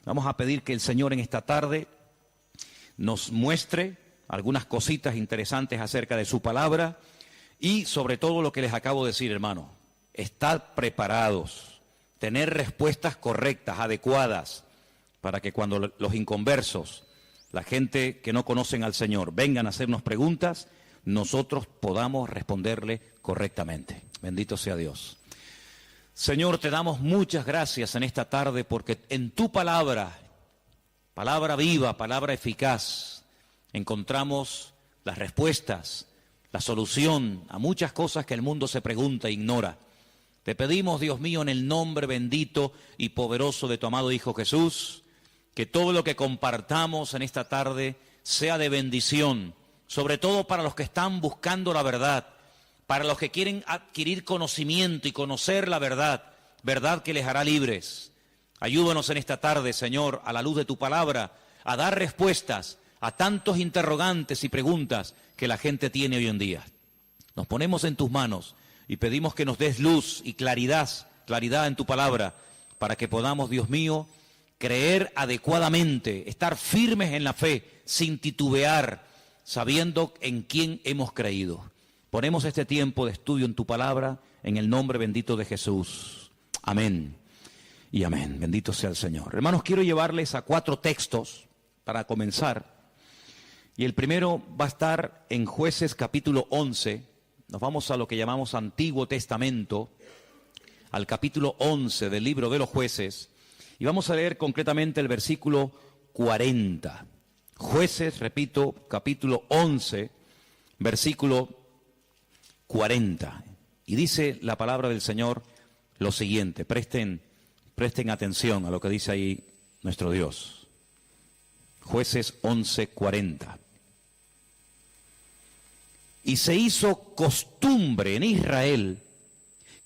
Vamos a pedir que el Señor en esta tarde nos muestre algunas cositas interesantes acerca de su palabra y sobre todo lo que les acabo de decir, hermano. Estar preparados, tener respuestas correctas, adecuadas, para que cuando los inconversos, la gente que no conocen al Señor, vengan a hacernos preguntas, nosotros podamos responderle correctamente. Bendito sea Dios. Señor, te damos muchas gracias en esta tarde porque en tu palabra, palabra viva, palabra eficaz, encontramos las respuestas, la solución a muchas cosas que el mundo se pregunta e ignora. Te pedimos, Dios mío, en el nombre bendito y poderoso de tu amado Hijo Jesús, que todo lo que compartamos en esta tarde sea de bendición, sobre todo para los que están buscando la verdad, para los que quieren adquirir conocimiento y conocer la verdad, verdad que les hará libres. Ayúdanos en esta tarde, Señor, a la luz de tu palabra, a dar respuestas a tantos interrogantes y preguntas que la gente tiene hoy en día. Nos ponemos en tus manos y pedimos que nos des luz y claridad en tu palabra, para que podamos, Dios mío, creer adecuadamente, estar firmes en la fe, sin titubear, sabiendo en quién hemos creído. Ponemos este tiempo de estudio en tu palabra, en el nombre bendito de Jesús. Amén y amén. Bendito sea el Señor. Hermanos, quiero llevarles a 4 textos para comenzar. Y el primero va a estar en Jueces capítulo 11. Nos vamos a lo que llamamos Antiguo Testamento, al capítulo 11 del libro de los Jueces. Y vamos a leer concretamente el versículo 40. Jueces, repito, capítulo 11, versículo 40. Y dice la palabra del Señor lo siguiente. Presten atención a lo que dice ahí nuestro Dios. Jueces 11, 40. Y se hizo costumbre en Israel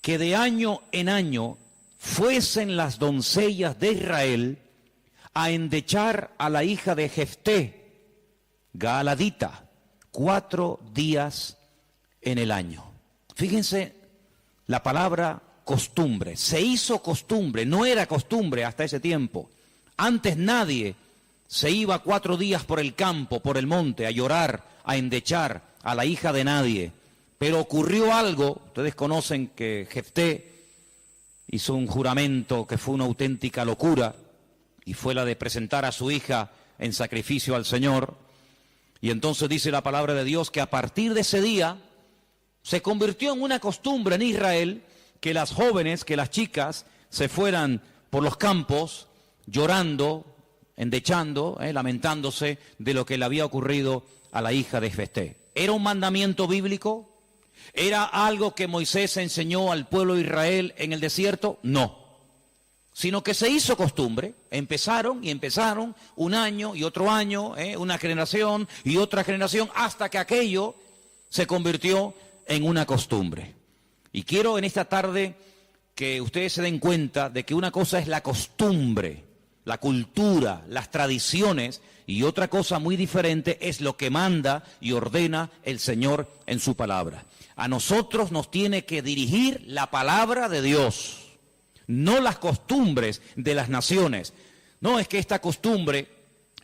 que de año en año fuesen las doncellas de Israel a endechar a la hija de Jefté, Gaaladita, 4 días en el año. Fíjense la palabra costumbre. Se hizo costumbre, no era costumbre hasta ese tiempo. Antes nadie se iba 4 días por el campo, por el monte, a llorar, a endechar a la hija de nadie. Pero ocurrió algo, ustedes conocen que Jefté hizo un juramento que fue una auténtica locura, y fue la de presentar a su hija en sacrificio al Señor. Y entonces dice la palabra de Dios que a partir de ese día se convirtió en una costumbre en Israel que las jóvenes, que las chicas se fueran por los campos llorando, endechando, lamentándose de lo que le había ocurrido a la hija de Jefté. ¿Era un mandamiento bíblico? ¿Era algo que Moisés enseñó al pueblo de Israel en el desierto? No. Sino que se hizo costumbre. Empezaron un año y otro año, una generación y otra generación, hasta que aquello se convirtió en una costumbre. Y quiero en esta tarde que ustedes se den cuenta de que una cosa es la costumbre, la cultura, las tradiciones, y otra cosa muy diferente es lo que manda y ordena el Señor en su palabra. A nosotros nos tiene que dirigir la palabra de Dios, no las costumbres de las naciones. No es que esta costumbre,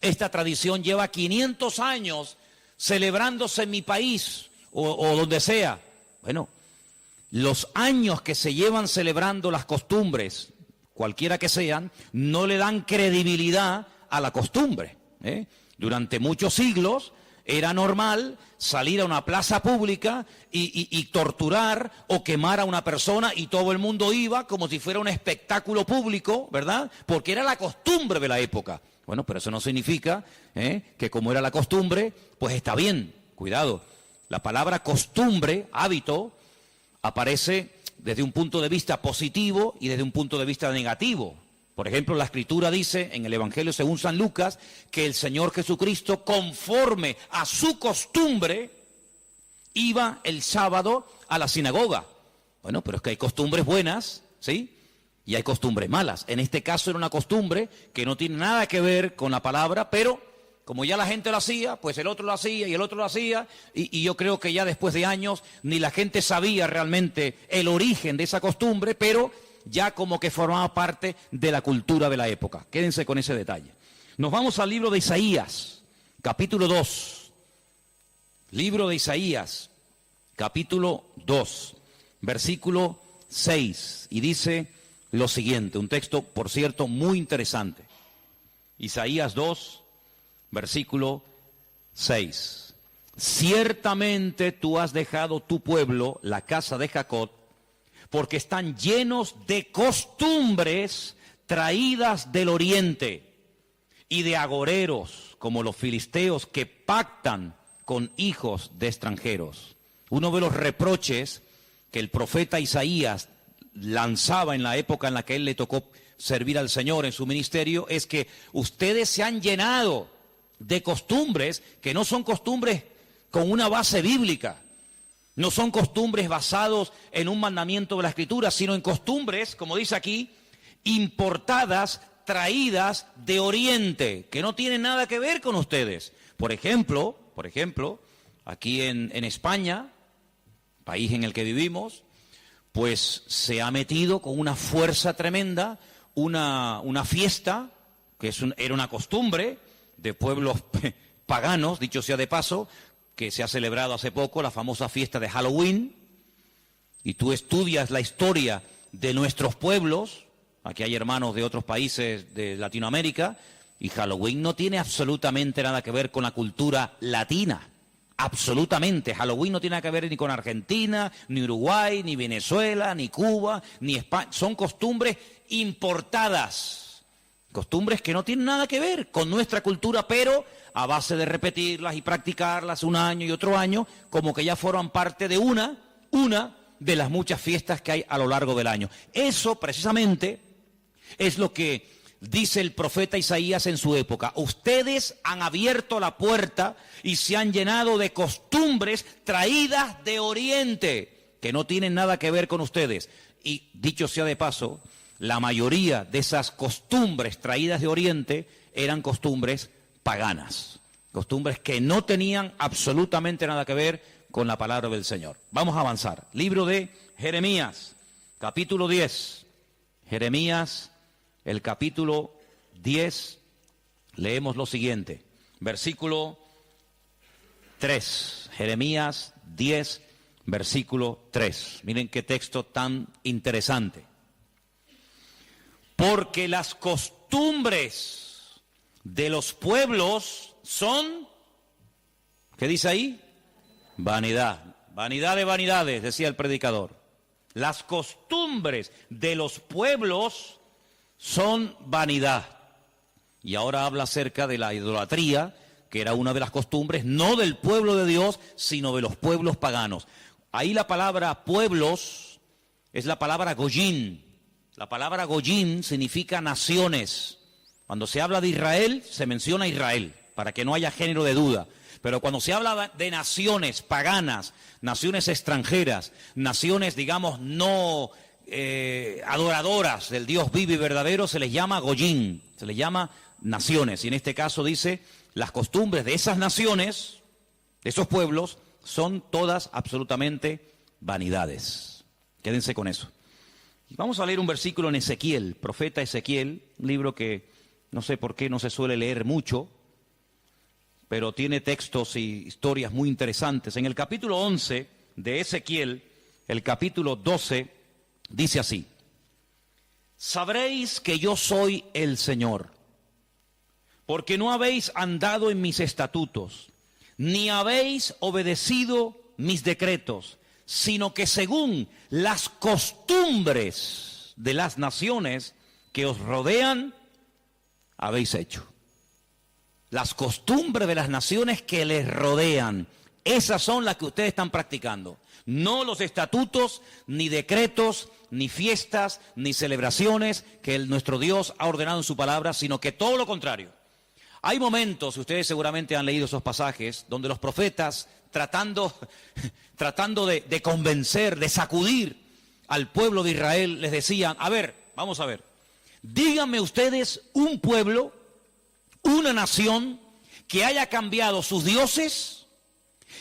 esta tradición lleva 500 años celebrándose en mi país o donde sea. Bueno, los años que se llevan celebrando las costumbres, cualquiera que sean, no le dan credibilidad a la costumbre. Durante muchos siglos era normal salir a una plaza pública y torturar o quemar a una persona, y todo el mundo iba como si fuera un espectáculo público, ¿verdad? Porque era la costumbre de la época. Bueno, pero eso no significa que como era la costumbre, pues está bien. Cuidado, la palabra costumbre, hábito, aparece desde un punto de vista positivo y desde un punto de vista negativo. Por ejemplo, la Escritura dice en el Evangelio según San Lucas que el Señor Jesucristo, conforme a su costumbre, iba el sábado a la sinagoga. Bueno, pero es que hay costumbres buenas, ¿sí? Y hay costumbres malas. En este caso era una costumbre que no tiene nada que ver con la palabra, pero como ya la gente lo hacía, pues el otro lo hacía y el otro lo hacía, y yo creo que ya después de años ni la gente sabía realmente el origen de esa costumbre, pero ya como que formaba parte de la cultura de la época. Quédense con ese detalle. Nos vamos al libro de Isaías, capítulo 2. Libro de Isaías, capítulo 2, versículo 6. Y dice lo siguiente, un texto, por cierto, muy interesante. Isaías 2, versículo 6. Ciertamente tú has dejado tu pueblo, la casa de Jacob, porque están llenos de costumbres traídas del oriente y de agoreros, como los filisteos que pactan con hijos de extranjeros. Uno de los reproches que el profeta Isaías lanzaba en la época en la que él le tocó servir al Señor en su ministerio es que ustedes se han llenado de costumbres que no son costumbres con una base bíblica, no son costumbres basados en un mandamiento de la Escritura, sino en costumbres, como dice aquí, importadas, traídas de Oriente, que no tienen nada que ver con ustedes. Por ejemplo, aquí en España, país en el que vivimos, pues se ha metido con una fuerza tremenda una fiesta, que era una costumbre de pueblos paganos, dicho sea de paso, que se ha celebrado hace poco, la famosa fiesta de Halloween, y tú estudias la historia de nuestros pueblos, aquí hay hermanos de otros países de Latinoamérica, y Halloween no tiene absolutamente nada que ver con la cultura latina, absolutamente. Halloween no tiene nada que ver ni con Argentina, ni Uruguay, ni Venezuela, ni Cuba, ni España, son costumbres importadas, costumbres que no tienen nada que ver con nuestra cultura, pero a base de repetirlas y practicarlas un año y otro año, como que ya forman parte de una de las muchas fiestas que hay a lo largo del año. Eso precisamente es lo que dice el profeta Isaías en su época. Ustedes han abierto la puerta y se han llenado de costumbres traídas de Oriente, que no tienen nada que ver con ustedes. Y dicho sea de paso, la mayoría de esas costumbres traídas de Oriente eran costumbres paganas, costumbres que no tenían absolutamente nada que ver con la palabra del Señor. Vamos a avanzar. Libro de Jeremías, capítulo 10. Jeremías, el capítulo 10, leemos lo siguiente, versículo 3. Jeremías 10, versículo 3. Miren qué texto tan interesante. Porque las costumbres de los pueblos son, ¿qué dice ahí? Vanidad. Vanidad de vanidades, decía el predicador. Las costumbres de los pueblos son vanidad. Y ahora habla acerca de la idolatría, que era una de las costumbres, no del pueblo de Dios, sino de los pueblos paganos. Ahí la palabra pueblos es la palabra goyín. La palabra goyín significa naciones. Cuando se habla de Israel, se menciona Israel, para que no haya género de duda. Pero cuando se habla de naciones paganas, naciones extranjeras, naciones, digamos, no adoradoras del Dios vivo y verdadero, se les llama goyín, se les llama naciones. Y en este caso dice, las costumbres de esas naciones, de esos pueblos, son todas absolutamente vanidades. Quédense con eso. Vamos a leer un versículo en Ezequiel, profeta Ezequiel, un libro que no sé por qué no se suele leer mucho, pero tiene textos y historias muy interesantes. En el capítulo 11 de Ezequiel, el capítulo 12, dice así: sabréis que yo soy el Señor, porque no habéis andado en mis estatutos, ni habéis obedecido mis decretos, sino que según las costumbres de las naciones que os rodean, habéis hecho. Las costumbres de las naciones que les rodean, esas son las que ustedes están practicando. No los estatutos, ni decretos, ni fiestas, ni celebraciones que nuestro Dios ha ordenado en su palabra, sino que todo lo contrario. Hay momentos, ustedes seguramente han leído esos pasajes, donde los profetas, tratando de convencer, de sacudir al pueblo de Israel, les decían: a ver, vamos a ver, díganme ustedes un pueblo, una nación que haya cambiado sus dioses,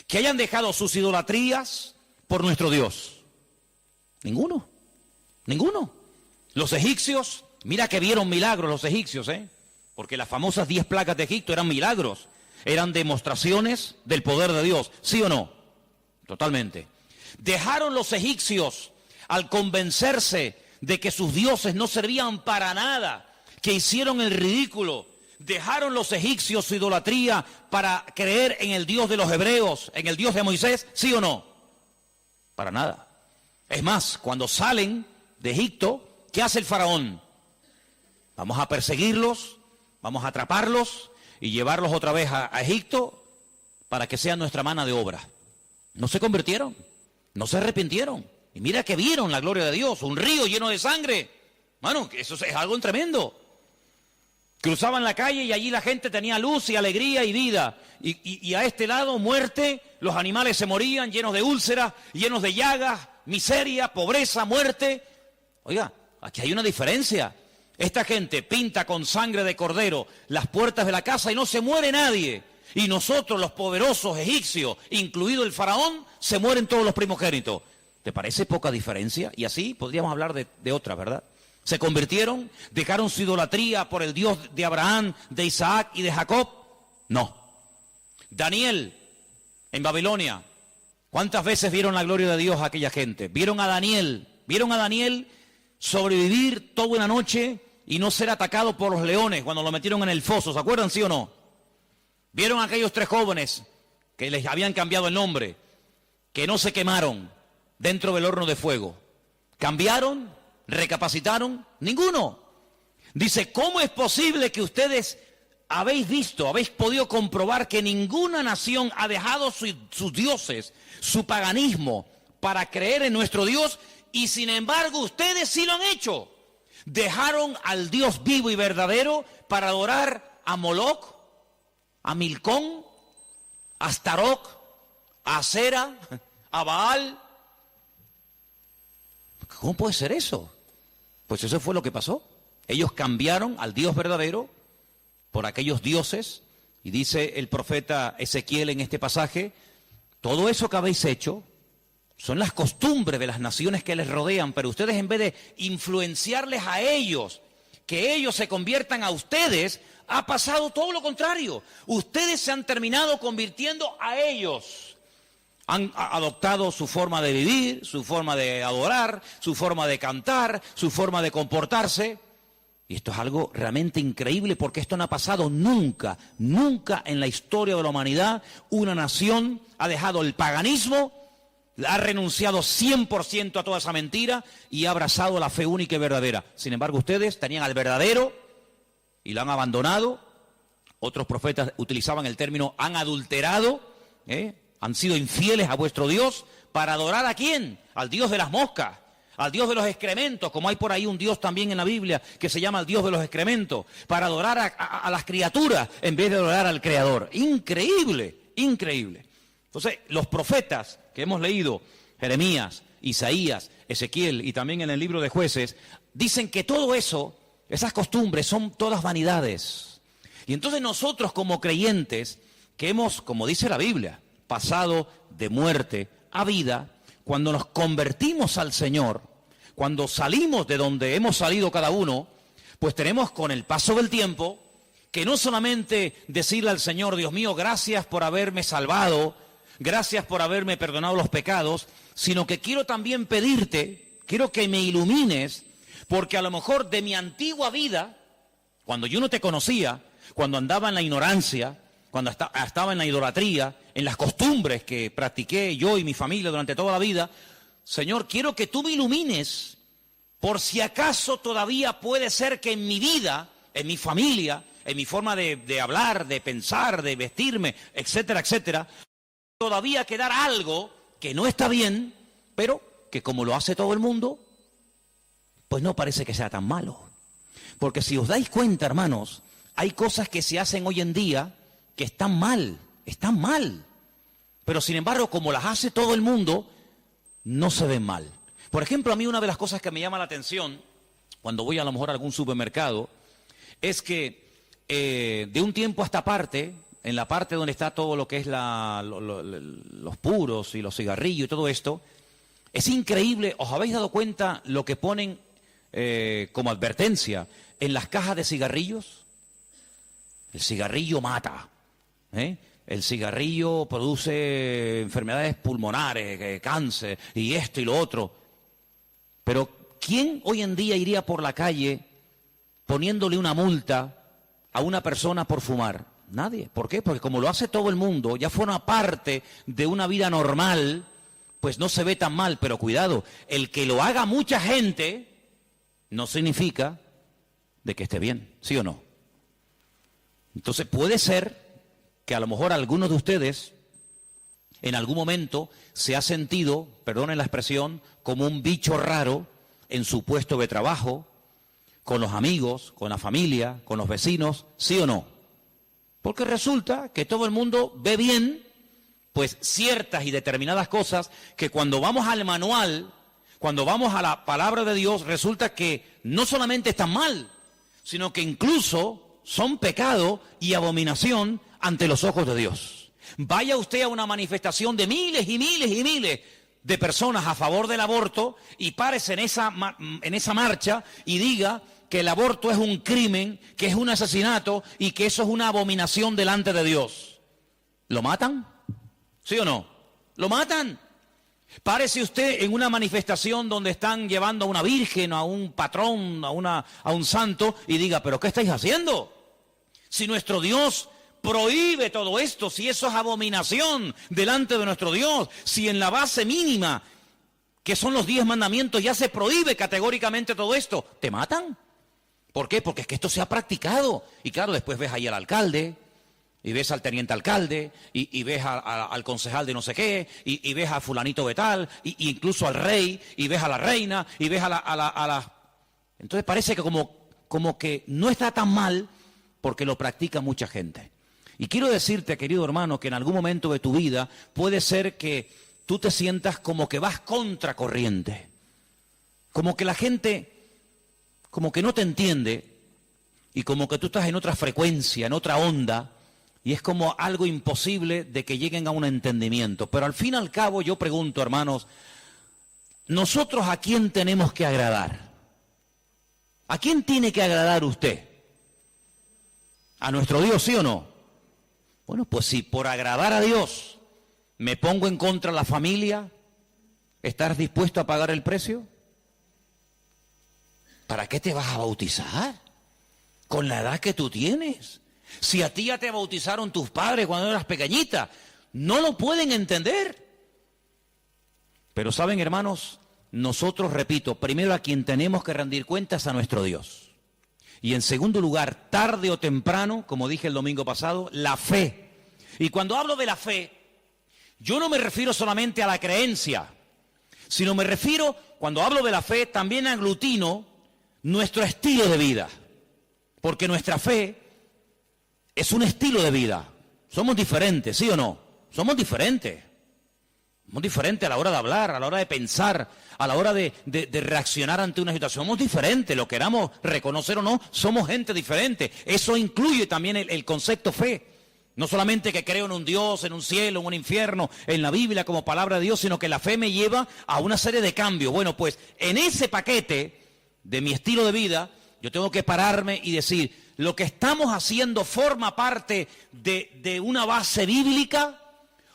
que hayan dejado sus idolatrías por nuestro Dios. Ninguno. Los egipcios, mira que vieron milagros los egipcios, porque las famosas 10 plagas de Egipto eran milagros, eran demostraciones del poder de Dios, ¿sí o no? Totalmente. Dejaron los egipcios al convencerse de que sus dioses no servían para nada, que hicieron el ridículo. Dejaron los egipcios su idolatría para creer en el Dios de los hebreos, en el Dios de Moisés, ¿sí o no? Para nada. Es más, cuando salen de Egipto, ¿qué hace el faraón? Vamos a perseguirlos, vamos a atraparlos y llevarlos otra vez a Egipto para que sean nuestra mano de obra. No se convirtieron, no se arrepintieron. Y mira que vieron la gloria de Dios, un río lleno de sangre. Bueno, eso es algo tremendo. Cruzaban la calle y allí la gente tenía luz y alegría y vida. Y a este lado, muerte, los animales se morían llenos de úlceras, llenos de llagas, miseria, pobreza, muerte. Oiga, aquí hay una diferencia. Esta gente pinta con sangre de cordero las puertas de la casa y no se muere nadie. Y nosotros, los poderosos egipcios, incluido el faraón, se mueren todos los primogénitos. ¿Te parece poca diferencia? Y así podríamos hablar de otras, ¿verdad? Se convirtieron, dejaron su idolatría por el Dios de Abraham, de Isaac y de Jacob. No. Daniel, en Babilonia, ¿cuántas veces vieron la gloria de Dios a aquella gente? Vieron a Daniel sobrevivir toda una noche y no ser atacado por los leones cuando lo metieron en el foso. ¿Se acuerdan, sí o no? Vieron a aquellos 3 jóvenes que les habían cambiado el nombre, que no se quemaron dentro del horno de fuego. ¿Cambiaron? ¿Recapacitaron? Ninguno. Dice, ¿cómo es posible que ustedes habéis podido comprobar que ninguna nación ha dejado sus dioses, su paganismo, para creer en nuestro Dios, y sin embargo ustedes sí lo han hecho? Dejaron al Dios vivo y verdadero para adorar a Moloch, a Milcón, a Astaroth, a Acera, a Baal. ¿Cómo puede ser eso? Pues eso fue lo que pasó. Ellos cambiaron al Dios verdadero por aquellos dioses, y dice el profeta Ezequiel en este pasaje, todo eso que habéis hecho son las costumbres de las naciones que les rodean, pero ustedes, en vez de influenciarles a ellos, que ellos se conviertan a ustedes, ha pasado todo lo contrario. Ustedes se han terminado convirtiendo a ellos. Han adoptado su forma de vivir, su forma de adorar, su forma de cantar, su forma de comportarse. Y esto es algo realmente increíble, porque esto no ha pasado nunca, nunca en la historia de la humanidad. Una nación ha dejado el paganismo, ha renunciado 100% a toda esa mentira y ha abrazado la fe única y verdadera. Sin embargo, ustedes tenían al verdadero y lo han abandonado. Otros profetas utilizaban el término han adulterado, han sido infieles a vuestro Dios. ¿Para adorar a quién? Al Dios de las moscas, al Dios de los excrementos, como hay por ahí un Dios también en la Biblia que se llama el Dios de los excrementos, para adorar a las criaturas en vez de adorar al Creador. Increíble, increíble. Entonces, los profetas que hemos leído, Jeremías, Isaías, Ezequiel y también en el libro de Jueces, dicen que todo eso, esas costumbres, son todas vanidades. Y entonces nosotros, como creyentes, que hemos, como dice la Biblia, pasado de muerte a vida, cuando nos convertimos al Señor, cuando salimos de donde hemos salido cada uno, pues tenemos, con el paso del tiempo, que no solamente decirle al Señor, Dios mío, gracias por haberme salvado, gracias por haberme perdonado los pecados, sino que quiero también pedirte, quiero que me ilumines, porque a lo mejor de mi antigua vida, cuando yo no te conocía, cuando andaba en la ignorancia, cuando estaba en la idolatría, en las costumbres que practiqué yo y mi familia durante toda la vida, Señor, quiero que tú me ilumines, por si acaso todavía puede ser que en mi vida, en mi familia, en mi forma de hablar, de pensar, de vestirme, etcétera, etcétera, todavía quedar algo que no está bien, pero que como lo hace todo el mundo, pues no parece que sea tan malo. Porque si os dais cuenta, hermanos, hay cosas que se hacen hoy en día que están mal, pero sin embargo, como las hace todo el mundo, no se ven mal. Por ejemplo, a mí una de las cosas que me llama la atención cuando voy a lo mejor a algún supermercado es que de un tiempo a esta parte, en la parte donde está todo lo que es los puros y los cigarrillos y todo esto, es increíble. ¿Os habéis dado cuenta lo que ponen como advertencia, en las cajas de cigarrillos, el cigarrillo mata, el cigarrillo produce enfermedades pulmonares, cáncer y esto y lo otro. Pero ¿quién hoy en día iría por la calle poniéndole una multa a una persona por fumar? Nadie. ¿Por qué? Porque como lo hace todo el mundo, ya forma parte de una vida normal, pues no se ve tan mal. Pero cuidado, el que lo haga mucha gente no significa de que esté bien, ¿sí o no? Entonces puede ser que a lo mejor algunos de ustedes en algún momento se ha sentido, perdonen la expresión, como un bicho raro en su puesto de trabajo, con los amigos, con la familia, con los vecinos, ¿sí o no? Porque resulta que todo el mundo ve bien, pues ciertas y determinadas cosas que cuando vamos al manual, cuando vamos a la palabra de Dios, resulta que no solamente están mal, sino que incluso son pecado y abominación ante los ojos de Dios. Vaya usted a una manifestación de miles y miles y miles de personas a favor del aborto y párese en esa marcha y diga que el aborto es un crimen, que es un asesinato y que eso es una abominación delante de Dios. ¿Lo matan? ¿Sí o no? ¿Lo matan? Párese usted en una manifestación donde están llevando a una virgen, a un patrón, a un santo y diga, ¿pero qué estáis haciendo? Si nuestro Dios prohíbe todo esto, si eso es abominación delante de nuestro Dios, si en la base mínima, que son los 10 mandamientos, ya se prohíbe categóricamente todo esto, ¿te matan? ¿Por qué? Porque es que esto se ha practicado. Y claro, después ves ahí al alcalde, y ves al teniente alcalde, y ves al concejal de no sé qué, y ves a fulanito de tal, y incluso al rey, y ves a la reina, y ves a la... Entonces parece que como que no está tan mal porque lo practica mucha gente. Y quiero decirte, querido hermano, que en algún momento de tu vida puede ser que tú te sientas como que vas contracorriente, como que la gente como que no te entiende y como que tú estás en otra frecuencia, en otra onda, y es como algo imposible de que lleguen a un entendimiento. Pero al fin y al cabo yo pregunto, hermanos, ¿nosotros a quién tenemos que agradar? ¿A quién tiene que agradar usted? ¿A nuestro Dios, sí o no? Bueno, pues si por agradar a Dios me pongo en contra de la familia, ¿estás dispuesto a pagar el precio? ¿Para qué te vas a bautizar? Con la edad que tú tienes. Si a ti ya te bautizaron tus padres cuando eras pequeñita, no lo pueden entender. Pero saben, hermanos, nosotros, repito, primero a quien tenemos que rendir cuentas a nuestro Dios. Y en segundo lugar, tarde o temprano, como dije el domingo pasado, la fe. Y cuando hablo de la fe, yo no me refiero solamente a la creencia, sino me refiero, cuando hablo de la fe, también aglutino nuestro estilo de vida. Porque nuestra fe es un estilo de vida. Somos diferentes, ¿sí o no? Somos diferentes. Somos diferentes a la hora de hablar, a la hora de pensar, a la hora de reaccionar ante una situación. Somos diferentes, lo queramos reconocer o no, somos gente diferente. Eso incluye también el concepto fe. No solamente que creo en un Dios, en un cielo, en un infierno, en la Biblia como palabra de Dios, sino que la fe me lleva a una serie de cambios. Bueno, pues en ese paquete de mi estilo de vida, yo tengo que pararme y decir, ¿lo que estamos haciendo forma parte de una base bíblica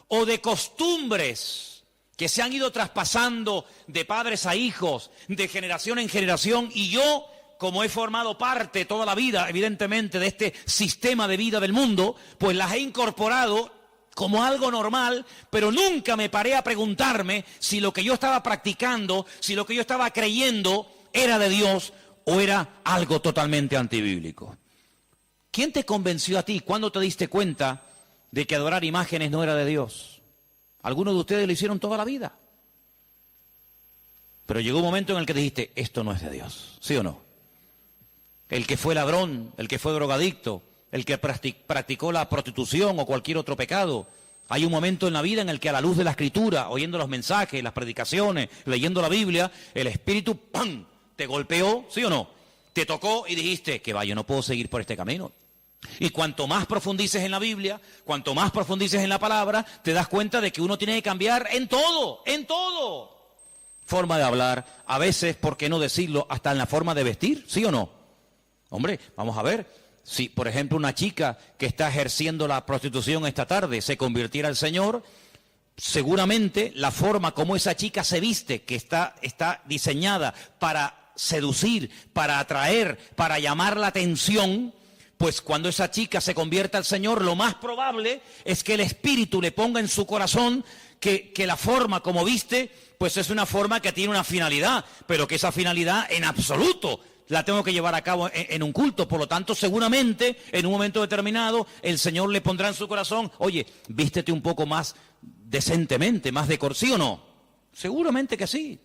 o de costumbres que se han ido traspasando de padres a hijos, de generación en generación? Y yo, como he formado parte toda la vida, evidentemente, de este sistema de vida del mundo, pues las he incorporado como algo normal, pero nunca me paré a preguntarme si lo que yo estaba practicando, si lo que yo estaba creyendo era de Dios o era algo totalmente antibíblico. ¿Quién te convenció a ti? ¿Cuándo te diste cuenta de que adorar imágenes no era de Dios? Algunos de ustedes lo hicieron toda la vida. Pero llegó un momento en el que dijiste, esto no es de Dios, ¿sí o no? El que fue ladrón, el que fue drogadicto, el que practicó la prostitución o cualquier otro pecado. Hay un momento en la vida en el que a la luz de la Escritura, oyendo los mensajes, las predicaciones, leyendo la Biblia, el Espíritu, ¡pam!, te golpeó, ¿sí o no? Te tocó y dijiste, que va, yo no puedo seguir por este camino. Y cuanto más profundices en la Biblia, cuanto más profundices en la palabra, te das cuenta de que uno tiene que cambiar en todo, en todo. forma de hablar, a veces, ¿por qué no decirlo?, hasta en la forma de vestir, ¿sí o no? Hombre, vamos a ver, si por ejemplo una chica que está ejerciendo la prostitución esta tarde se convirtiera al Señor, seguramente la forma como esa chica se viste, que está diseñada para seducir, para atraer, para llamar la atención, pues cuando esa chica se convierta al Señor, lo más probable es que el Espíritu le ponga en su corazón que la forma como viste, pues es una forma que tiene una finalidad, pero que esa finalidad en absoluto la tengo que llevar a cabo en un culto. Por lo tanto, seguramente, en un momento determinado, el Señor le pondrá en su corazón, oye, vístete un poco más decentemente, más ¿sí o no? Seguramente que sí.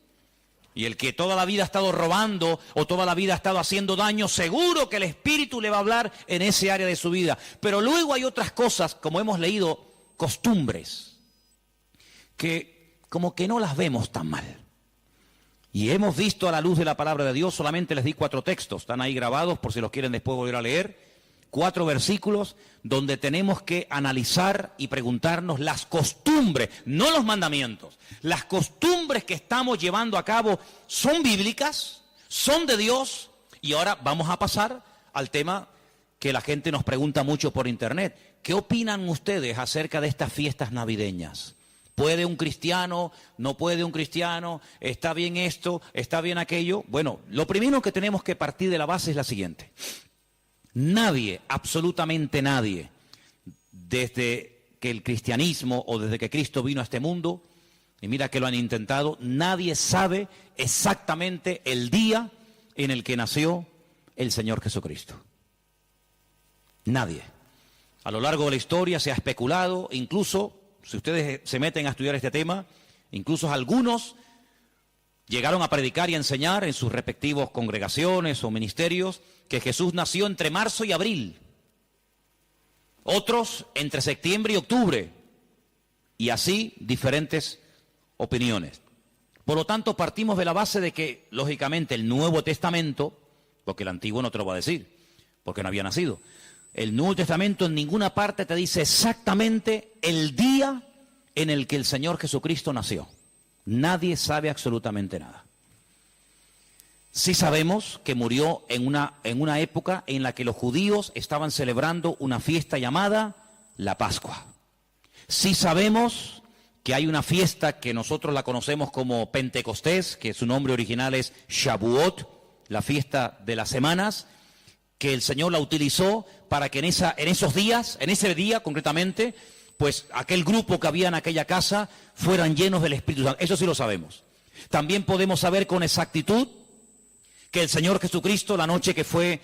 Y el que toda la vida ha estado robando o toda la vida ha estado haciendo daño, seguro que el Espíritu le va a hablar en ese área de su vida. Pero luego hay otras cosas, como hemos leído, costumbres, que como que no las vemos tan mal. Y hemos visto a la luz de la palabra de Dios, solamente les di 4 textos, están ahí grabados por si los quieren después volver a leer, 4 versículos donde tenemos que analizar y preguntarnos las costumbres, no los mandamientos, las costumbres que estamos llevando a cabo, ¿son bíblicas? ¿Son de Dios? Y ahora vamos a pasar al tema que la gente nos pregunta mucho por internet. ¿Qué opinan ustedes acerca de estas fiestas navideñas? ¿Puede un cristiano? ¿No puede un cristiano? ¿Está bien esto? ¿Está bien aquello? Bueno, lo primero que tenemos que partir de la base es la siguiente. Nadie, absolutamente nadie, desde que el cristianismo o desde que Cristo vino a este mundo, y mira que lo han intentado, nadie sabe exactamente el día en el que nació el Señor Jesucristo. Nadie. A lo largo de la historia se ha especulado, incluso, si ustedes se meten a estudiar este tema, incluso algunos llegaron a predicar y a enseñar en sus respectivos congregaciones o ministerios que Jesús nació entre marzo y abril. Otros entre septiembre y octubre. Y así diferentes opiniones. Por lo tanto, partimos de la base de que, lógicamente, el Nuevo Testamento, porque el Antiguo no te lo va a decir, porque no había nacido, el Nuevo Testamento en ninguna parte te dice exactamente el día en el que el Señor Jesucristo nació. Nadie sabe absolutamente nada. Sí sabemos que murió en una época en la que los judíos estaban celebrando una fiesta llamada la Pascua. Sí sabemos que hay una fiesta que nosotros la conocemos como Pentecostés, que su nombre original es Shavuot, la fiesta de las semanas, que el Señor la utilizó para que en ese día concretamente, pues aquel grupo que había en aquella casa fueran llenos del Espíritu Santo. Eso sí lo sabemos. También podemos saber con exactitud que el Señor Jesucristo, la noche que fue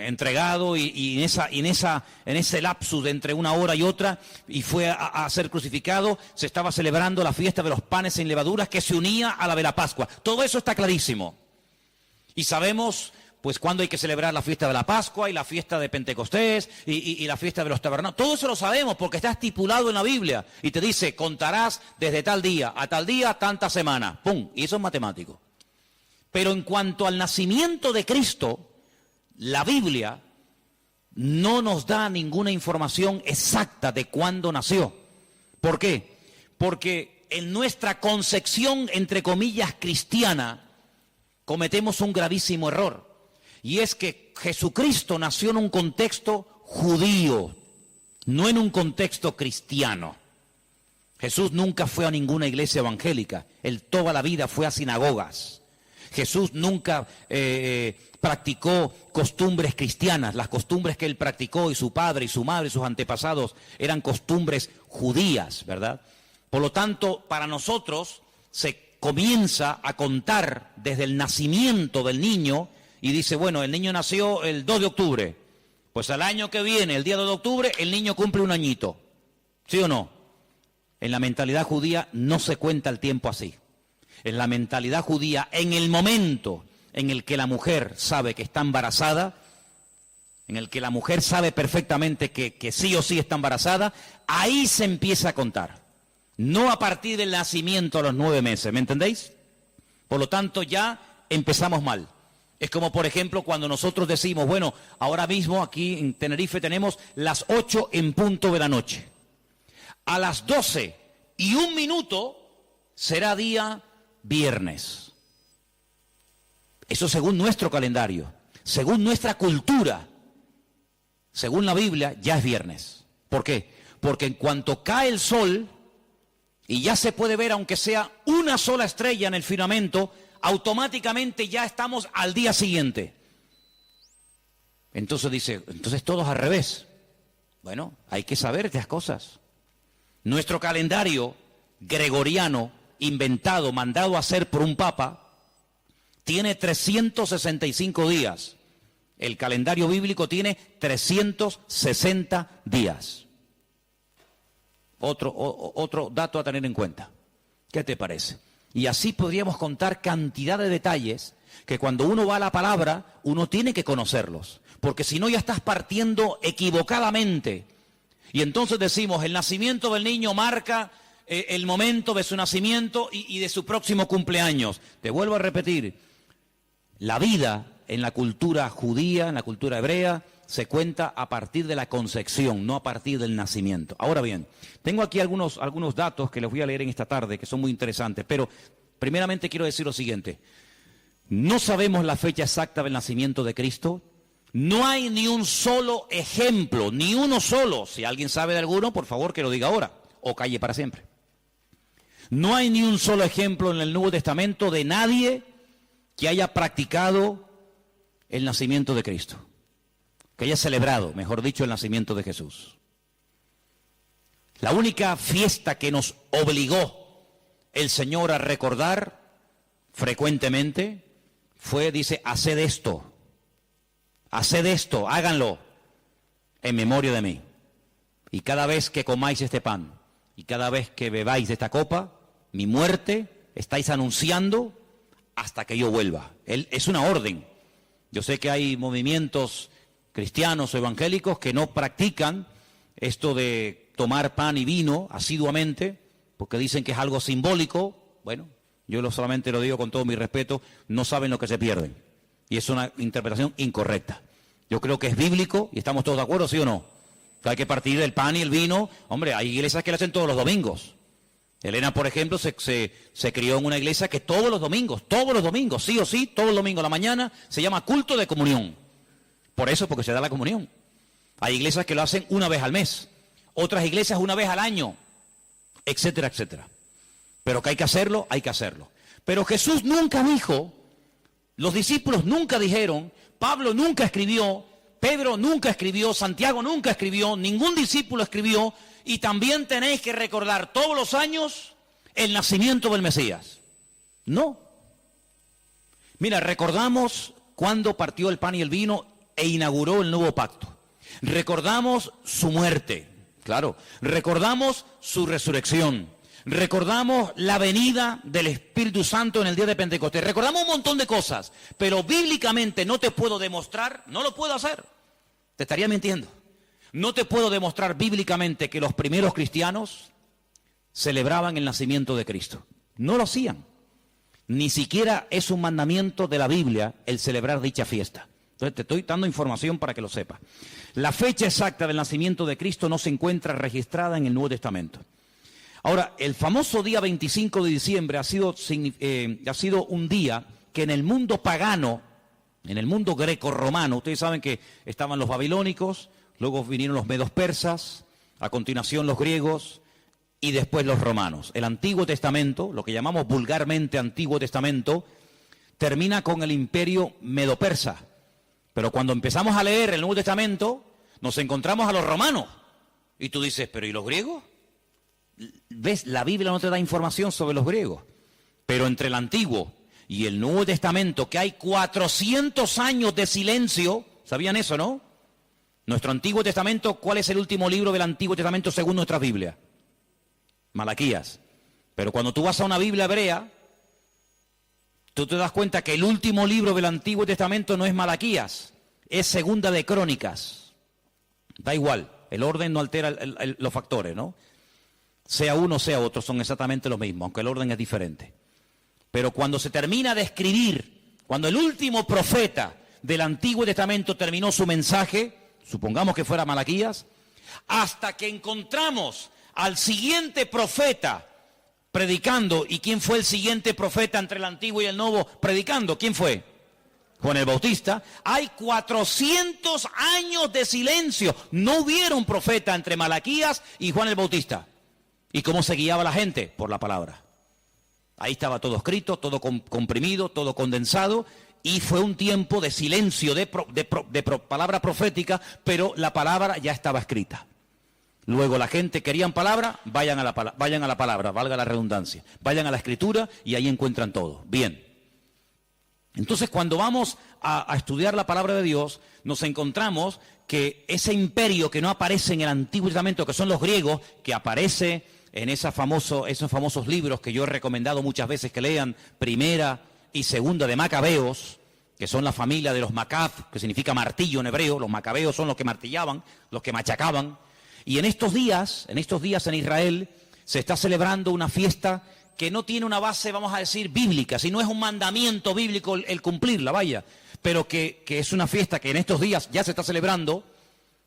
entregado y en ese lapsus de entre una hora y otra, y fue a ser crucificado, se estaba celebrando la fiesta de los panes sin levaduras que se unía a la de la Pascua. Todo eso está clarísimo. Y sabemos pues cuándo hay que celebrar la fiesta de la Pascua y la fiesta de Pentecostés y la fiesta de los tabernáculos. Todo eso lo sabemos porque está estipulado en la Biblia. Y te dice, contarás desde tal día a tal día, tanta semana. ¡Pum! Y eso es matemático. Pero en cuanto al nacimiento de Cristo, la Biblia no nos da ninguna información exacta de cuándo nació. ¿Por qué? Porque en nuestra concepción, entre comillas, cristiana, cometemos un gravísimo error. Y es que Jesucristo nació en un contexto judío, no en un contexto cristiano. Jesús nunca fue a ninguna iglesia evangélica, él toda la vida fue a sinagogas. Jesús nunca practicó costumbres cristianas, las costumbres que él practicó y su padre y su madre y sus antepasados eran costumbres judías, ¿verdad? Por lo tanto, para nosotros se comienza a contar desde el nacimiento del niño y dice, bueno, el niño nació el 2 de octubre, pues al año que viene, el día 2 de octubre, el niño cumple un añito, ¿sí o no? En la mentalidad judía no se cuenta el tiempo así. En la mentalidad judía, en el momento en el que la mujer sabe que está embarazada, en el que la mujer sabe perfectamente que sí o sí está embarazada, ahí se empieza a contar. No a partir del nacimiento a los 9 meses, ¿me entendéis? Por lo tanto, ya empezamos mal. Es como, por ejemplo, cuando nosotros decimos, bueno, ahora mismo aquí en Tenerife tenemos las 8 en punto de la noche. A las 12:01 será día viernes. Eso según nuestro calendario, según nuestra cultura, según la Biblia, ya es viernes. ¿Por qué? Porque en cuanto cae el sol y ya se puede ver aunque sea una sola estrella en el firmamento, automáticamente ya estamos al día siguiente. Entonces dice, entonces todos al revés. Bueno, hay que saber estas cosas. Nuestro calendario gregoriano, inventado, mandado a hacer por un papa, tiene 365 días. El calendario bíblico tiene 360 días. Otro dato a tener en cuenta. ¿Qué te parece? Y así podríamos contar cantidad de detalles que cuando uno va a la palabra, uno tiene que conocerlos. Porque si no ya estás partiendo equivocadamente. Y entonces decimos, el nacimiento del niño marca el momento de su nacimiento y de su próximo cumpleaños. Te vuelvo a repetir, la vida en la cultura judía, en la cultura hebrea, se cuenta a partir de la concepción, no a partir del nacimiento. Ahora bien, tengo aquí algunos datos que les voy a leer en esta tarde, que son muy interesantes, pero primeramente quiero decir lo siguiente. No sabemos la fecha exacta del nacimiento de Cristo. No hay ni un solo ejemplo, ni uno solo. Si alguien sabe de alguno, por favor que lo diga ahora, o calle para siempre. No hay ni un solo ejemplo en el Nuevo Testamento de nadie que haya practicado el nacimiento de Cristo, que haya celebrado, mejor dicho, el nacimiento de Jesús. La única fiesta que nos obligó el Señor a recordar frecuentemente fue, dice, haced esto, háganlo en memoria de mí. Y cada vez que comáis este pan y cada vez que bebáis de esta copa, mi muerte estáis anunciando hasta que yo vuelva. Es una orden. Yo sé que hay movimientos cristianos o evangélicos que no practican esto de tomar pan y vino asiduamente, porque dicen que es algo simbólico. Bueno, yo solamente lo digo con todo mi respeto, no saben lo que se pierden. Y es una interpretación incorrecta. Yo creo que es bíblico y estamos todos de acuerdo, ¿sí o no? Que hay que partir el pan y el vino. Hombre, hay iglesias que lo hacen todos los domingos. Elena, por ejemplo, se crió en una iglesia que todos los domingos, sí o sí, todos los domingos a la mañana, se llama culto de comunión. Por eso, porque se da la comunión. Hay iglesias que lo hacen una vez al mes, otras iglesias una vez al año, etcétera, etcétera. Pero que hay que hacerlo, hay que hacerlo. Pero Jesús nunca dijo, los discípulos nunca dijeron, Pablo nunca escribió, Pedro nunca escribió, Santiago nunca escribió, ningún discípulo escribió, y también tenéis que recordar todos los años el nacimiento del Mesías. No. Mira, recordamos cuando partió el pan y el vino e inauguró el nuevo pacto. Recordamos su muerte, claro. Recordamos su resurrección. Recordamos la venida del Espíritu Santo en el día de Pentecostés. Recordamos un montón de cosas, pero bíblicamente no te puedo demostrar, no lo puedo hacer. Te estaría mintiendo. No te puedo demostrar bíblicamente que los primeros cristianos celebraban el nacimiento de Cristo. No lo hacían. Ni siquiera es un mandamiento de la Biblia el celebrar dicha fiesta. Entonces te estoy dando información para que lo sepas. La fecha exacta del nacimiento de Cristo no se encuentra registrada en el Nuevo Testamento. Ahora, el famoso día 25 de diciembre ha sido un día que en el mundo pagano, en el mundo greco-romano, ustedes saben que estaban los babilónicos, luego vinieron los medos persas, a continuación los griegos y después los romanos. El Antiguo Testamento, lo que llamamos vulgarmente Antiguo Testamento, termina con el imperio medo-persa. Pero cuando empezamos a leer el Nuevo Testamento, nos encontramos a los romanos. Y tú dices, ¿pero y los griegos? ¿Ves? La Biblia no te da información sobre los griegos. Pero entre el Antiguo y el Nuevo Testamento, que hay 400 años de silencio, ¿sabían eso, no? Nuestro Antiguo Testamento, ¿cuál es el último libro del Antiguo Testamento según nuestra Biblia? Malaquías. Pero cuando tú vas a una Biblia hebrea, tú te das cuenta que el último libro del Antiguo Testamento no es Malaquías, es Segunda de Crónicas. Da igual, el orden no altera los factores, ¿no? Sea uno, sea otro, son exactamente lo mismo, aunque el orden es diferente. Pero cuando se termina de escribir, cuando el último profeta del Antiguo Testamento terminó su mensaje, supongamos que fuera Malaquías, hasta que encontramos al siguiente profeta predicando. ¿Y quién fue el siguiente profeta entre el Antiguo y el Nuevo predicando? ¿Quién fue? Juan el Bautista. Hay 400 años de silencio. No hubieron profeta entre Malaquías y Juan el Bautista. ¿Y cómo se guiaba la gente? Por la palabra. Ahí estaba todo escrito, todo comprimido, todo condensado, y fue un tiempo de silencio, de palabra profética, pero la palabra ya estaba escrita. Luego la gente querían palabra, vayan a la palabra, valga la redundancia. Vayan a la escritura y ahí encuentran todo. Bien. Entonces, cuando vamos a estudiar la palabra de Dios, nos encontramos que ese imperio que no aparece en el Antiguo Testamento, que son los griegos, que aparece en esos famosos libros que yo he recomendado muchas veces que lean, Primera y Segunda de Macabeos, que son la familia de los Macab, que significa martillo en hebreo. Los macabeos son los que martillaban, los que machacaban. Y en estos días en Israel se está celebrando una fiesta que no tiene una base, vamos a decir, bíblica, sino es un mandamiento bíblico el cumplirla, vaya, pero que es una fiesta que en estos días ya se está celebrando,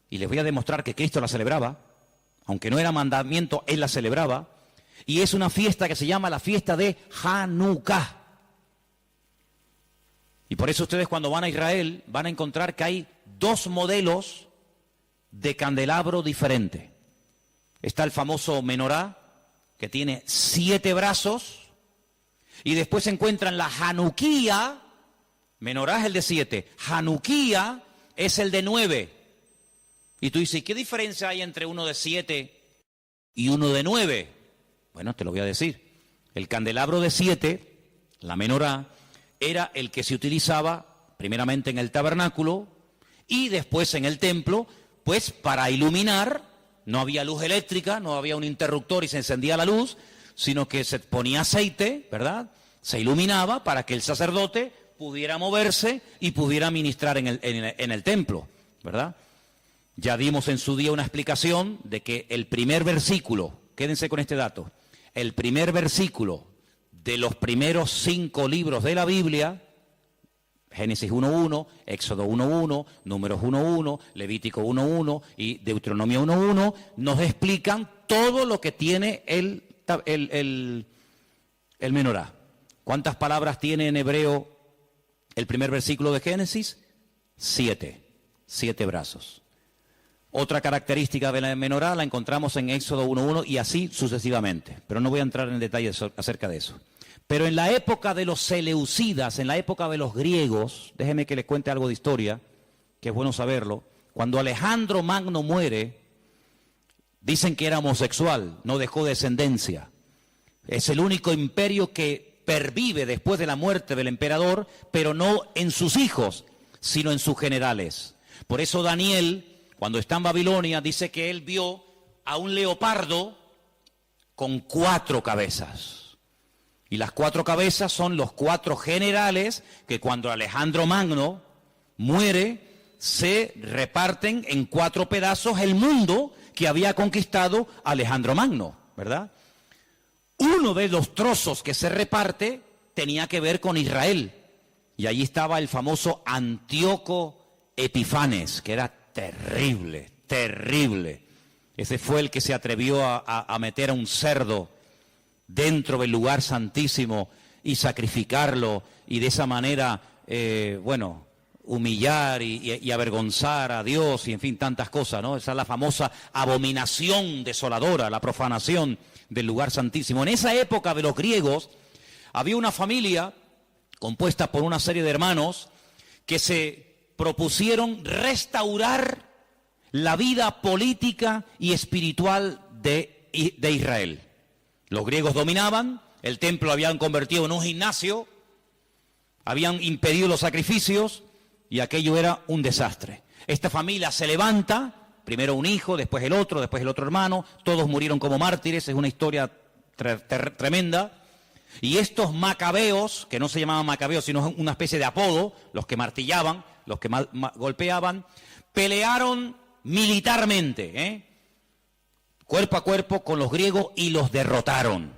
y les voy a demostrar que Cristo la celebraba, aunque no era mandamiento, Él la celebraba, y es una fiesta que se llama la fiesta de Hanukkah. Y por eso ustedes cuando van a Israel van a encontrar que hay dos modelos de candelabro diferente. Está el famoso menorá, que tiene 7 brazos, y después se encuentran la Hanukkía. Menorá es el de 7, Hanukkía es el de 9. Y tú dices, ¿qué diferencia hay entre uno de 7 y uno de 9? Bueno, te lo voy a decir. El candelabro de 7, la menorá, era el que se utilizaba primeramente en el tabernáculo y después en el templo, pues para iluminar. No había luz eléctrica, no había un interruptor y se encendía la luz, sino que se ponía aceite, ¿verdad? Se iluminaba para que el sacerdote pudiera moverse y pudiera ministrar en el templo, ¿verdad? Ya dimos en su día una explicación de que el primer versículo, quédense con este dato, el primer versículo de los primeros 5 libros de la Biblia, Génesis 1.1, Éxodo 1.1, Números 1.1, Levítico 1.1 y Deuteronomio 1.1, nos explican todo lo que tiene el menorá. ¿Cuántas palabras tiene en hebreo el primer versículo de Génesis? 7 brazos. Otra característica de la menorá la encontramos en Éxodo 1.1 y así sucesivamente, pero no voy a entrar en detalles acerca de eso. Pero en la época de los seleucidas, en la época de los griegos, déjeme que les cuente algo de historia, que es bueno saberlo. Cuando Alejandro Magno muere, dicen que era homosexual, no dejó descendencia. Es el único imperio que pervive después de la muerte del emperador, pero no en sus hijos, sino en sus generales. Por eso Daniel, cuando está en Babilonia, dice que él vio a un leopardo con 4 cabezas. Y las 4 cabezas son los 4 generales que cuando Alejandro Magno muere, se reparten en 4 pedazos el mundo que había conquistado Alejandro Magno, ¿verdad? Uno de los trozos que se reparte tenía que ver con Israel. Y allí estaba el famoso Antíoco Epifanes, que era terrible, terrible. Ese fue el que se atrevió a meter a un cerdo dentro del lugar santísimo y sacrificarlo y de esa manera, humillar y avergonzar a Dios y en fin, tantas cosas, ¿no? Esa es la famosa abominación desoladora, la profanación del lugar santísimo. En esa época de los griegos había una familia compuesta por una serie de hermanos que se propusieron restaurar la vida política y espiritual de Israel. Los griegos dominaban, el templo lo habían convertido en un gimnasio, habían impedido los sacrificios y aquello era un desastre. Esta familia se levanta, primero un hijo, después el otro hermano, todos murieron como mártires, es una historia tremenda. Y estos macabeos, que no se llamaban macabeos, sino una especie de apodo, los que martillaban, los que golpeaban, pelearon militarmente, cuerpo a cuerpo con los griegos y los derrotaron,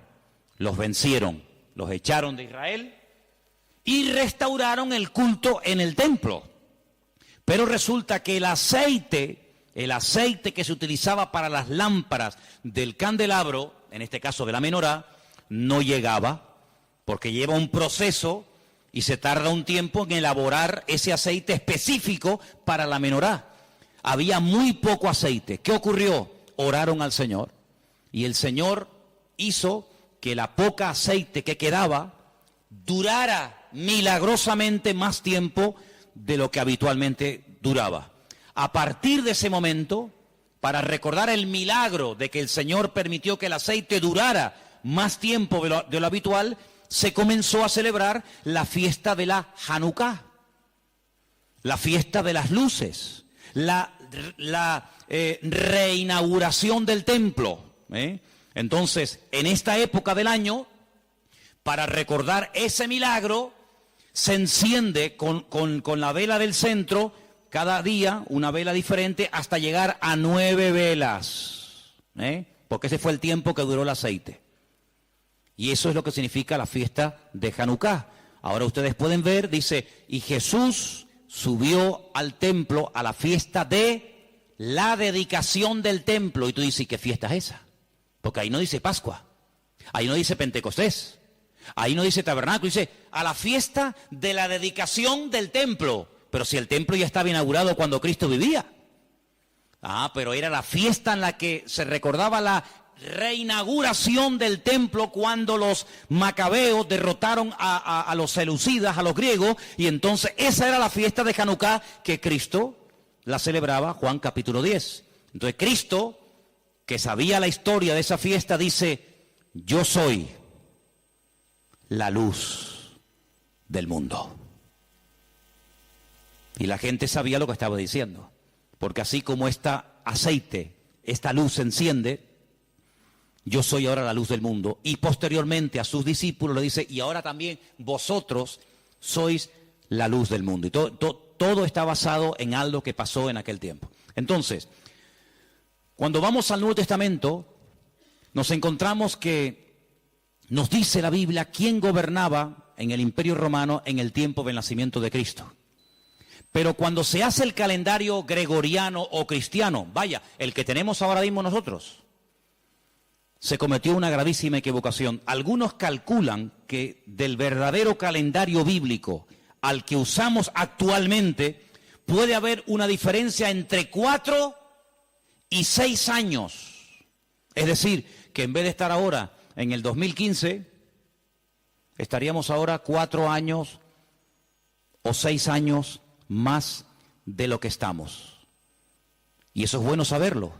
los vencieron, los echaron de Israel y restauraron el culto en el templo. Pero resulta que el aceite que se utilizaba para las lámparas del candelabro, en este caso de la menorá, no llegaba, porque lleva un proceso y se tarda un tiempo en elaborar ese aceite específico para la menorá. Había muy poco aceite. ¿Qué ocurrió? Oraron al Señor y el Señor hizo que la poca aceite que quedaba durara milagrosamente más tiempo de lo que habitualmente duraba. A partir de ese momento, para recordar el milagro de que el Señor permitió que el aceite durara más tiempo de lo habitual, se comenzó a celebrar la fiesta de la Hanukkah, la fiesta de las luces, la reinauguración del templo. Entonces, en esta época del año, para recordar ese milagro, se enciende con la vela del centro, cada día una vela diferente, hasta llegar a 9 velas, porque ese fue el tiempo que duró el aceite. Y eso es lo que significa la fiesta de Hanukkah. Ahora ustedes pueden ver, dice, y Jesús subió al templo a la fiesta de la dedicación del templo. Y tú dices, ¿qué fiesta es esa? Porque ahí no dice Pascua, ahí no dice Pentecostés, ahí no dice tabernáculo, dice a la fiesta de la dedicación del templo. Pero si el templo ya estaba inaugurado cuando Cristo vivía. Pero era la fiesta en la que se recordaba la reinauguración del templo cuando los macabeos derrotaron a los seleucidas, a los griegos, y entonces esa era la fiesta de Hanukkah que Cristo la celebraba, Juan capítulo 10. Entonces Cristo, que sabía la historia de esa fiesta, dice, yo soy la luz del mundo. Y la gente sabía lo que estaba diciendo, porque así como este aceite, esta luz se enciende, yo soy ahora la luz del mundo. Y posteriormente a sus discípulos le dice, y ahora también vosotros sois la luz del mundo. Y todo está basado en algo que pasó en aquel tiempo. Entonces, cuando vamos al Nuevo Testamento, nos encontramos que nos dice la Biblia quién gobernaba en el Imperio Romano en el tiempo del nacimiento de Cristo. Pero cuando se hace el calendario gregoriano o cristiano, vaya, el que tenemos ahora mismo nosotros, se cometió una gravísima equivocación. Algunos calculan que del verdadero calendario bíblico al que usamos actualmente puede haber una diferencia entre 4 y 6 años. Es decir, que en vez de estar ahora en el 2015, estaríamos ahora 4 años o 6 años más de lo que estamos. Y eso es bueno saberlo,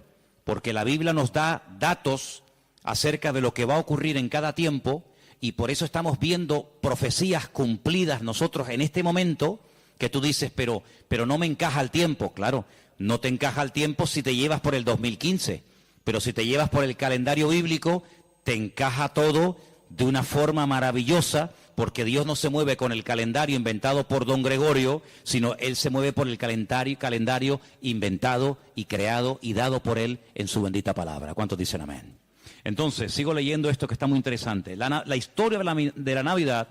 porque la Biblia nos da datos acerca de lo que va a ocurrir en cada tiempo, y por eso estamos viendo profecías cumplidas nosotros en este momento, que tú dices, pero no me encaja el tiempo. Claro, no te encaja el tiempo si te llevas por el 2015, pero si te llevas por el calendario bíblico, te encaja todo de una forma maravillosa, porque Dios no se mueve con el calendario inventado por don Gregorio, sino Él se mueve por el calendario inventado y creado y dado por Él en su bendita palabra. ¿Cuántos dicen amén? Entonces, sigo leyendo esto que está muy interesante. La historia de la Navidad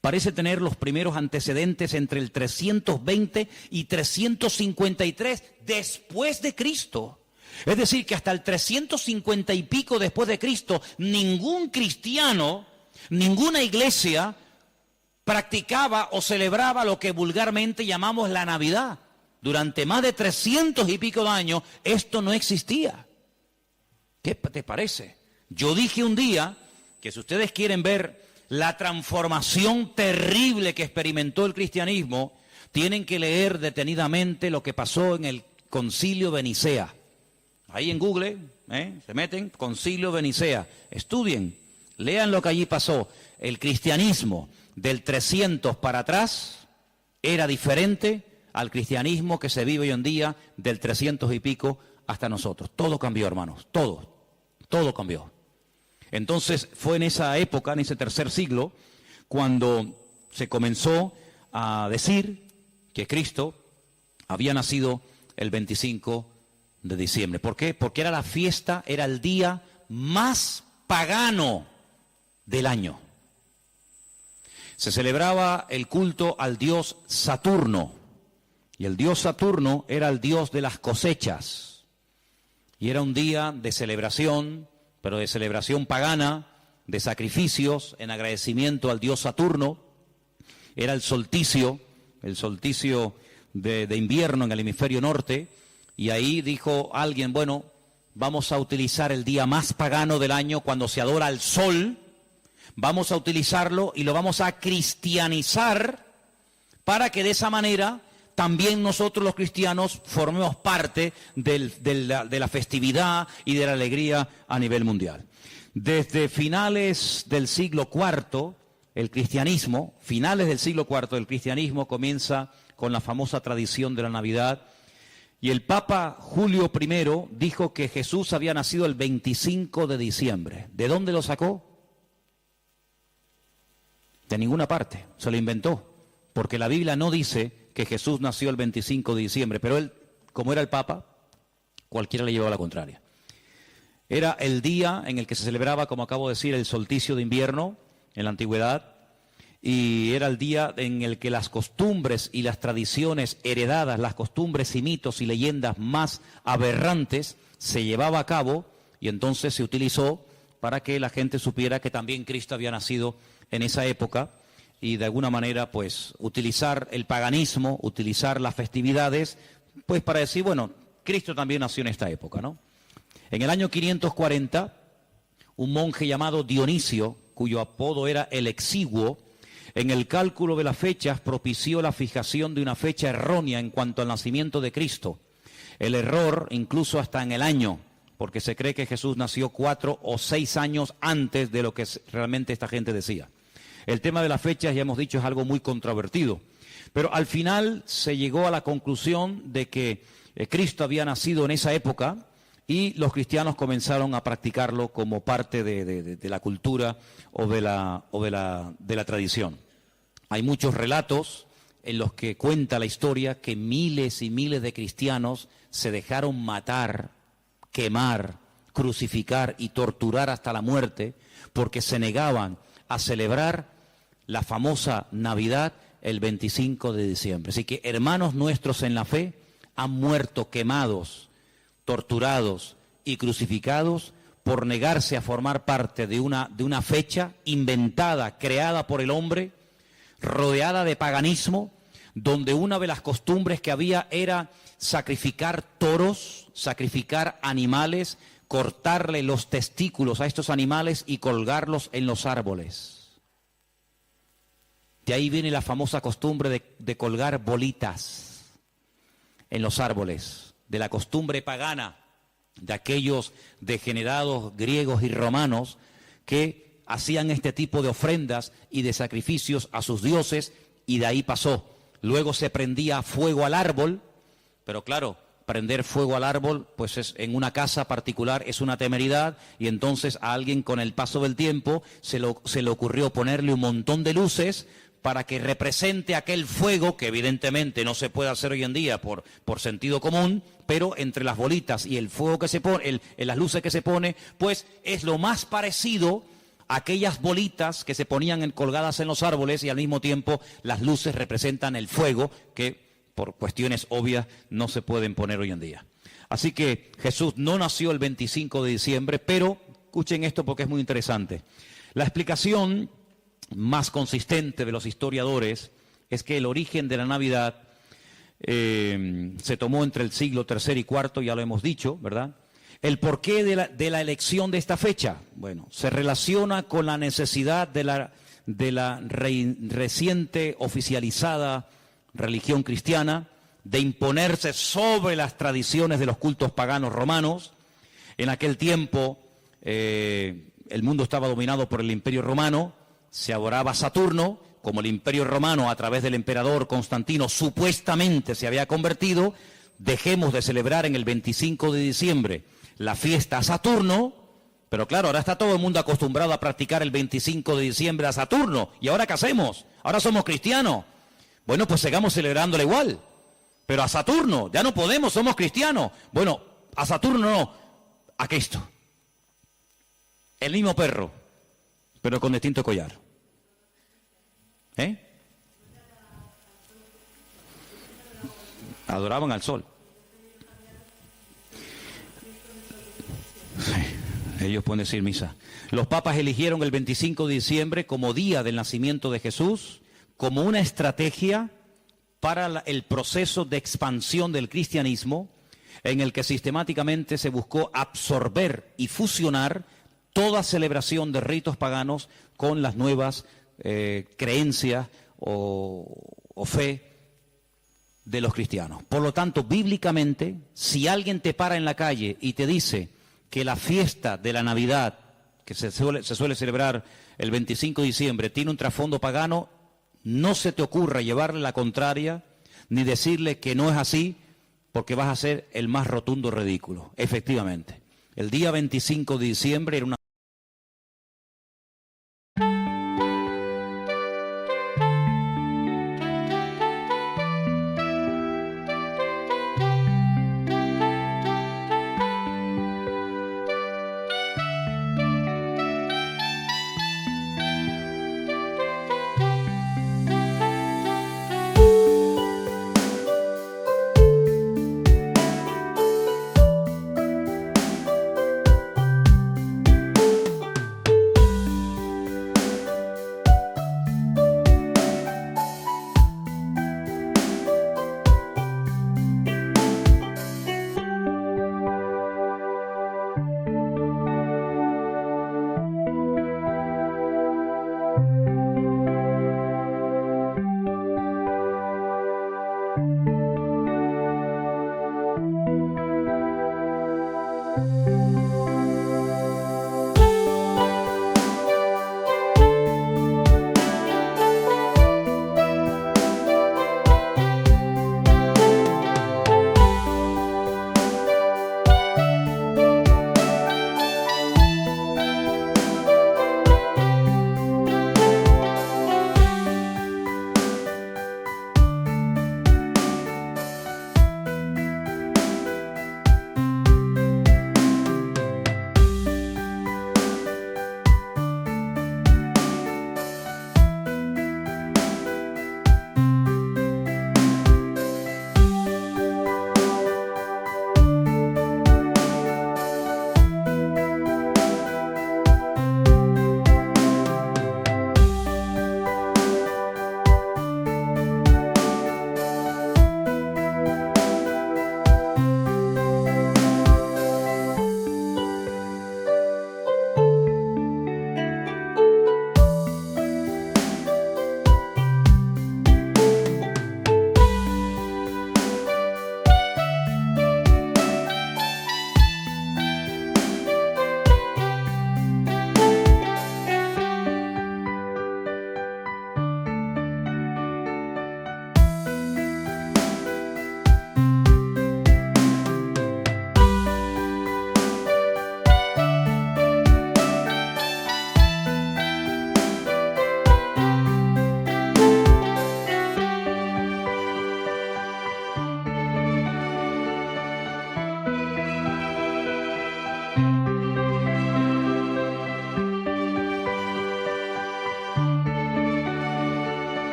parece tener los primeros antecedentes entre el 320 y 353 después de Cristo. Es decir, que hasta el 350 y pico después de Cristo, ningún cristiano, ninguna iglesia practicaba o celebraba lo que vulgarmente llamamos la Navidad. Durante más de 300 y pico de años, esto no existía. ¿Qué te parece? Yo dije un día que si ustedes quieren ver la transformación terrible que experimentó el cristianismo, tienen que leer detenidamente lo que pasó en el Concilio de Nicea. Ahí en Google, se meten, Concilio de Nicea, estudien, lean lo que allí pasó. El cristianismo del 300 para atrás era diferente al cristianismo que se vive hoy en día del 300 y pico hasta nosotros. Todo cambió, hermanos, todo cambió. Entonces fue en esa época, en ese tercer siglo, cuando se comenzó a decir que Cristo había nacido el 25 de diciembre. ¿Por qué? Porque era la fiesta, era el día más pagano del año. Se celebraba el culto al dios Saturno, y el dios Saturno era el dios de las cosechas, y era un día de celebración, pero de celebración pagana, de sacrificios en agradecimiento al dios Saturno. Era el solsticio de invierno en el hemisferio norte, y ahí dijo alguien, bueno, vamos a utilizar el día más pagano del año cuando se adora al sol, vamos a utilizarlo y lo vamos a cristianizar para que de esa manera también nosotros los cristianos formemos parte de la festividad y de la alegría a nivel mundial. Desde finales del siglo IV, finales del siglo IV, el cristianismo comienza con la famosa tradición de la Navidad, y el Papa Julio I dijo que Jesús había nacido el 25 de diciembre. ¿De dónde lo sacó? De ninguna parte, se lo inventó, porque la Biblia no dice que Jesús nació el 25 de diciembre, pero él, como era el Papa, cualquiera le llevaba la contraria. Era el día en el que se celebraba, como acabo de decir, el solsticio de invierno en la antigüedad, y era el día en el que las costumbres y las tradiciones heredadas, las costumbres y mitos y leyendas más aberrantes se llevaba a cabo, y entonces se utilizó para que la gente supiera que también Cristo había nacido en esa época, y de alguna manera pues utilizar el paganismo, utilizar las festividades, pues para decir, bueno, Cristo también nació en esta época, ¿no? En el año 540, un monje llamado Dionisio, cuyo apodo era el Exiguo, en el cálculo de las fechas propició la fijación de una fecha errónea en cuanto al nacimiento de Cristo. El error incluso hasta en el año, porque se cree que Jesús nació 4 o 6 años antes de lo que realmente esta gente decía. El tema de las fechas, ya hemos dicho, es algo muy controvertido, pero al final se llegó a la conclusión de que Cristo había nacido en esa época, y los cristianos comenzaron a practicarlo como parte de la cultura o de la tradición. Hay muchos relatos en los que cuenta la historia que miles y miles de cristianos se dejaron matar, quemar, crucificar y torturar hasta la muerte porque se negaban a celebrar la famosa Navidad el 25 de diciembre. Así que hermanos nuestros en la fe han muerto quemados, torturados y crucificados por negarse a formar parte de una fecha inventada, creada por el hombre, rodeada de paganismo, donde una de las costumbres que había era sacrificar toros, sacrificar animales, cortarle los testículos a estos animales y colgarlos en los árboles. De ahí viene la famosa costumbre de colgar bolitas en los árboles, de la costumbre pagana de aquellos degenerados griegos y romanos que hacían este tipo de ofrendas y de sacrificios a sus dioses, y de ahí pasó. Luego se prendía fuego al árbol, pero claro, prender fuego al árbol, pues en una casa particular es una temeridad, y entonces a alguien con el paso del tiempo se le ocurrió ponerle un montón de luces para que represente aquel fuego, que evidentemente no se puede hacer hoy en día por sentido común, pero entre las bolitas y el fuego que se pone, las luces que se pone, pues es lo más parecido a aquellas bolitas que se ponían colgadas en los árboles, y al mismo tiempo las luces representan el fuego, que por cuestiones obvias no se pueden poner hoy en día. Así que Jesús no nació el 25 de diciembre, pero escuchen esto porque es muy interesante. La explicación más consistente de los historiadores es que el origen de la Navidad se tomó entre el siglo III y IV, ya lo hemos dicho, ¿verdad? ¿El porqué de la elección de esta fecha? Bueno, se relaciona con la necesidad de la reciente oficializada religión cristiana de imponerse sobre las tradiciones de los cultos paganos romanos. En aquel tiempo el mundo estaba dominado por el Imperio Romano, se adoraba a Saturno, como el Imperio Romano a través del emperador Constantino supuestamente se había convertido. Dejemos de celebrar en el 25 de diciembre la fiesta a Saturno, pero claro, ahora está todo el mundo acostumbrado a practicar el 25 de diciembre a Saturno, ¿y ahora qué hacemos? Ahora somos cristianos. Bueno, pues sigamos celebrándole igual, pero a Saturno ya no podemos, somos cristianos. Bueno, a Saturno no, a Cristo. El mismo perro, pero con distinto collar. Adoraban al sol. Sí. Ellos pueden decir misa. Los papas eligieron el 25 de diciembre como día del nacimiento de Jesús, como una estrategia para el proceso de expansión del cristianismo, en el que sistemáticamente se buscó absorber y fusionar toda celebración de ritos paganos con las nuevas creencias o fe de los cristianos. Por lo tanto, bíblicamente, si alguien te para en la calle y te dice que la fiesta de la Navidad, que se suele celebrar el 25 de diciembre, tiene un trasfondo pagano, no se te ocurra llevarle la contraria, ni decirle que no es así, porque vas a hacer el más rotundo ridículo. Efectivamente, el día 25 de diciembre era una